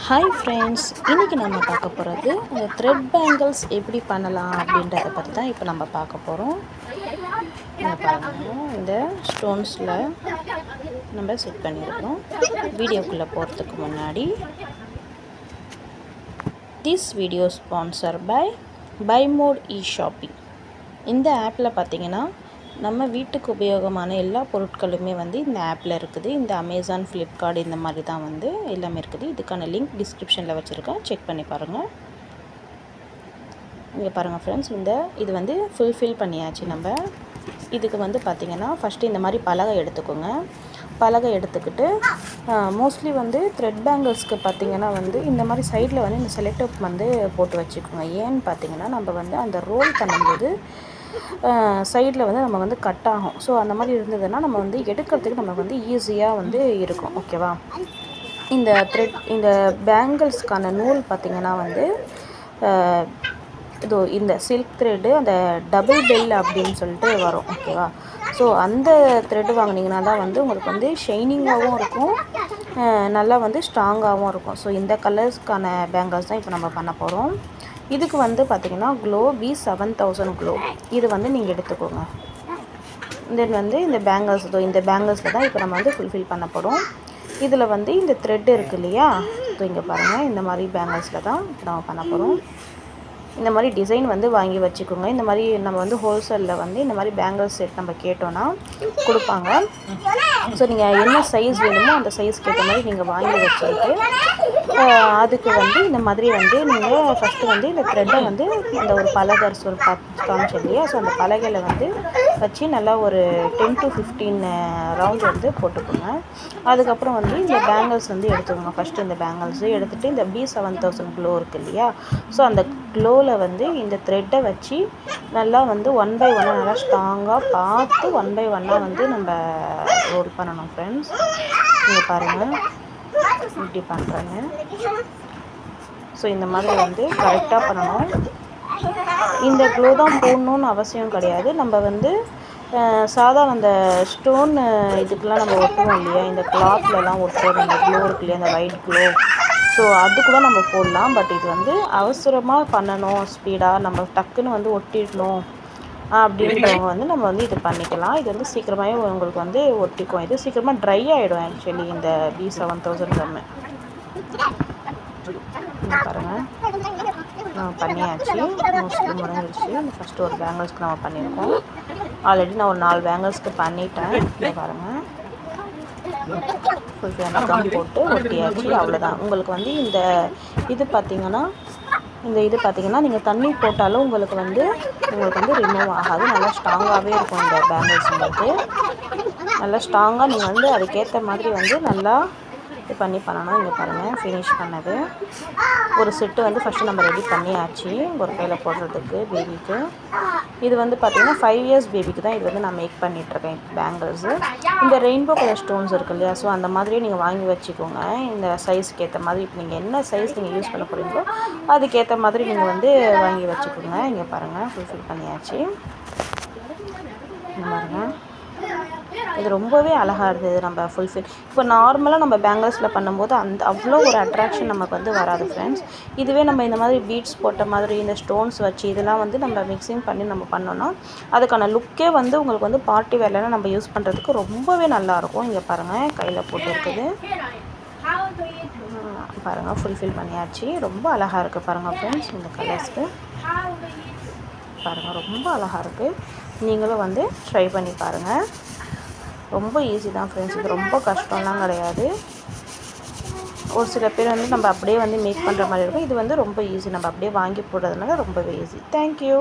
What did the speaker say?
Hi friends, இன்றைக்கி நம்ம பார்க்க போகிறது இந்த த்ரெட் பேங்கிள்ஸ் எப்படி பண்ணலாம் அப்படின்றத பற்றி தான் இப்போ நம்ம பார்க்க போகிறோம். இங்கே பாருங்கள், இந்த ஸ்டோன்ஸில் நம்ம செட் பண்ணியிருக்கிறோம். வீடியோக்குள்ளே போகிறதுக்கு முன்னாடி this video sponsor by mod shopping. இந்த ஆப்பில் பார்த்திங்கன்னா நம்ம வீட்டுக்கு உபயோகமான எல்லா பொருட்களுமே வந்து இந்த ஆப்பில் இருக்குது. இந்த அமேசான், ஃப்ளிப்கார்ட் இந்த மாதிரி தான் வந்து எல்லாமே இருக்குது. இதுக்கான லிங்க் டிஸ்கிரிப்ஷனில் வச்சுருக்கேன், செக் பண்ணி பாருங்கள். இங்கே பாருங்கள் ஃப்ரெண்ட்ஸ், இது வந்து ஃபுல்ஃபில் பண்ணியாச்சு. நம்ம இதுக்கு வந்து பார்த்திங்கன்னா ஃபஸ்ட்டு இந்த மாதிரி பலகை எடுத்துக்கோங்க. பலகை எடுத்துக்கிட்டு மோஸ்ட்லி வந்து த்ரெட் பேங்கிள்ஸ்க்கு பார்த்திங்கன்னா வந்து இந்த மாதிரி சைடில் வந்து இந்த செலக்டப் வந்து போட்டு வச்சுக்கோங்க. ஏன்னு பார்த்திங்கன்னா நம்ம வந்து அந்த ரோல் பண்ணும்போது சைடில் வந்து நம்ம வந்து கட் ஆகும். ஸோ அந்த மாதிரி இருந்ததுன்னா நம்ம வந்து எடுக்கிறதுக்கு நம்ம வந்து ஈஸியாக வந்து இருக்கும். ஓகேவா? இந்த பேங்கிள்ஸ்க்கான நூல் பார்த்திங்கன்னா வந்து இந்த சில்க் த்ரெட்டு, அந்த டபுள் பெல் அப்படின்னு சொல்லிட்டு வரும். ஓகேவா? ஸோ அந்த த்ரெட்டு வாங்கினீங்கன்னா தான் வந்து உங்களுக்கு வந்து ஷைனிங்காகவும் இருக்கும், நல்லா வந்து ஸ்ட்ராங்காகவும் இருக்கும். ஸோ இந்த கலர்ஸ்க்கான பேங்கிள்ஸ் தான் இப்போ நம்ம பண்ண போகிறோம். இதுக்கு வந்து பார்த்திங்கன்னா க்ளோ B7000 க்ளோ இது வந்து நீங்கள் எடுத்துக்கோங்க. தென் வந்து இந்த பேங்கிள்ஸில் தான் இப்போ நம்ம வந்து ஃபுல்ஃபில் பண்ண போகிறோம். இதில் வந்து இந்த த்ரெட் இருக்குது இல்லையா, இங்கே பாருங்கள், இந்த மாதிரி பேங்கிள்ஸில் தான் இப்போ நம்ம பண்ண போகிறோம். இந்த மாதிரி டிசைன் வந்து வாங்கி வச்சுக்கோங்க. இந்த மாதிரி நம்ம வந்து ஹோல்சேலில் வந்து இந்த மாதிரி பேங்கிள்ஸ் செட் நம்ம கேட்டோன்னா கொடுப்பாங்க. ஸோ நீங்கள் என்ன சைஸ் வேணுமோ அந்த சைஸ்க்கு ஏற்ற மாதிரி நீங்கள் வாங்கி வச்சுக்கிட்டு அதுக்கு வந்து இந்த மாதிரி வந்து நீங்கள் ஃபஸ்ட்டு வந்து இந்த த்ரெட்டை வந்து அந்த ஒரு பலகை ஒரு காமிச்சு இல்லையா, ஸோ அந்த பலகையில் வந்து வச்சு நல்லா ஒரு 10 to 15 ரவுண்ட் வந்து போட்டுக்கோங்க. அதுக்கப்புறம் வந்து இந்த பேங்கிள்ஸ் வந்து எடுத்துக்கோங்க. ஃபஸ்ட்டு இந்த பேங்கிள்ஸு எடுத்துகிட்டு இந்த B7000 க்ளோ இருக்குது இல்லையா, ஸோ அந்த க்ளோவில் வந்து இந்த த்ரெட்டை வச்சு நல்லா வந்து 1 by 1 நல்லா ஸ்ட்ராங்காக பார்த்து 1 by 1 வந்து நம்ம ரோல் பண்ணணும் ஃப்ரெண்ட்ஸ். நீங்கள் பாருங்கள் இப்படி பண்ணுறேங்க. ஸோ இந்த மாதிரி வந்து கரெக்டாக பண்ணணும். இந்த க்ளோ தான் போடணுன்னு அவசியம் கிடையாது. நம்ம வந்து சாதாரண அந்த ஸ்டோன் இதுக்கெலாம் நம்ம ஒட்டுவோம் இல்லையா, இந்த கிளாத்லலாம் ஒட்டுறது அந்த க்ளோ இருக்கு இல்லையா, அந்த ஒயிட் க்ளோ, ஸோ அது கூட நம்ம போடலாம். பட் இது வந்து அவசரமாக பண்ணணும், ஸ்பீடாக நம்ம டக்குன்னு வந்து ஒட்டிடணும் அப்படின்றவங்க வந்து நம்ம வந்து இது பண்ணிக்கலாம். இது வந்து சீக்கிரமாகவே உங்களுக்கு வந்து ஒட்டிக்கும். இது சீக்கிரமாக ட்ரை ஆகிடும். ஆக்சுவலி இந்த B7000 கம்மு பாருங்கள், நம்ம பண்ணியாச்சு, மோஸ்ட்லி முடிஞ்சிருச்சு. ஃபஸ்ட்டு ஒரு பேங்கிள்ஸ்க்கு நம்ம பண்ணியிருக்கோம். ஆல்ரெடி நான் ஒரு 4 பேங்கிள்ஸ்க்கு பண்ணிட்டேன். இதை பாருங்கள், ஃபுல் பேங்கிள் போட்டு ஒட்டியாச்சு. அவ்வளோதான். உங்களுக்கு வந்து இது பார்த்திங்கன்னா நீங்கள் தண்ணி போட்டாலும் உங்களுக்கு வந்து ரிமூவ் ஆகாது. நல்லா ஸ்ட்ராங்காகவே இருக்கும் இந்த பேங்கிள்ஸ். உங்களுக்கு நல்லா ஸ்ட்ராங்காக நீங்கள் வந்து அதுக்கேற்ற மாதிரி வந்து நல்லா இது பண்ணணும். இங்கே பாருங்கள், ஃபினிஷ் பண்ணது ஒரு செட்டு வந்து ஃபஸ்ட்டு நம்ம ரெடி பண்ணியாச்சு ஒரு கையில் போடுறதுக்கு பேபிக்கு. இது வந்து பார்த்திங்கன்னா 5 years பேபிக்கு தான் இது வந்து நான் மேக் பண்ணிகிட்ருக்கேன் பேங்கிள்ஸு. இந்த ரெயின்போ கலர் ஸ்டோன்ஸ் இருக்குது இல்லையா, ஸோ அந்த மாதிரியே நீங்கள் வாங்கி வச்சுக்கோங்க. இந்த சைஸுக்கு ஏற்ற மாதிரி இப்போ நீங்கள் என்ன சைஸ் நீங்கள் யூஸ் பண்ண போகிறீங்களோ அதுக்கேற்ற மாதிரி நீங்கள் வந்து வாங்கி வச்சுக்கோங்க. இங்கே பாருங்கள், ஃபுல்ஃபில் பண்ணியாச்சு. இந்த பாருங்கள், இது ரொம்பவே அழகாக இருந்தது. நம்ம ஃபுல்ஃபில் இப்போ நார்மலாக நம்ம பேங்கிள்ஸில் பண்ணும்போது அவ்வளோ ஒரு அட்ராக்ஷன் நமக்கு வந்து வராது ஃப்ரெண்ட்ஸ். இதுவே நம்ம இந்த மாதிரி பீட்ஸ் போட்ட மாதிரி இந்த ஸ்டோன்ஸ் வச்சு இதெல்லாம் வந்து நம்ம மிக்சிங் பண்ணி நம்ம பண்ணோன்னா அதுக்கான லுக்கே வந்து உங்களுக்கு வந்து பார்ட்டி வேர்லாம் நம்ம யூஸ் பண்ணுறதுக்கு ரொம்பவே நல்லாயிருக்கும். இங்கே பாருங்கள், கையில் போட்டு இருக்குது பாருங்கள், ஃபுல்ஃபில் பண்ணியாச்சு. ரொம்ப அழகாக இருக்குது பாருங்கள் ஃப்ரெண்ட்ஸ். இந்த கலர்ஸ்க்கு பாருங்கள், ரொம்ப அழகாக இருக்குது. நீங்களும் வந்து ட்ரை பண்ணி பாருங்கள். ரொம்ப ஈஸி தான் ஃப்ரெண்ட்ஸ். இது ரொம்ப கஷ்டம்லாம் கிடையாது. ஒரு சில பேர் வந்து நம்ம அப்படியே வந்து மேக் பண்ணுற மாதிரி இருக்கும். இது வந்து ரொம்ப ஈஸி, நம்ம அப்படியே வாங்கி போடுறதுனால ரொம்பவே ஈஸி. தேங்க்யூ.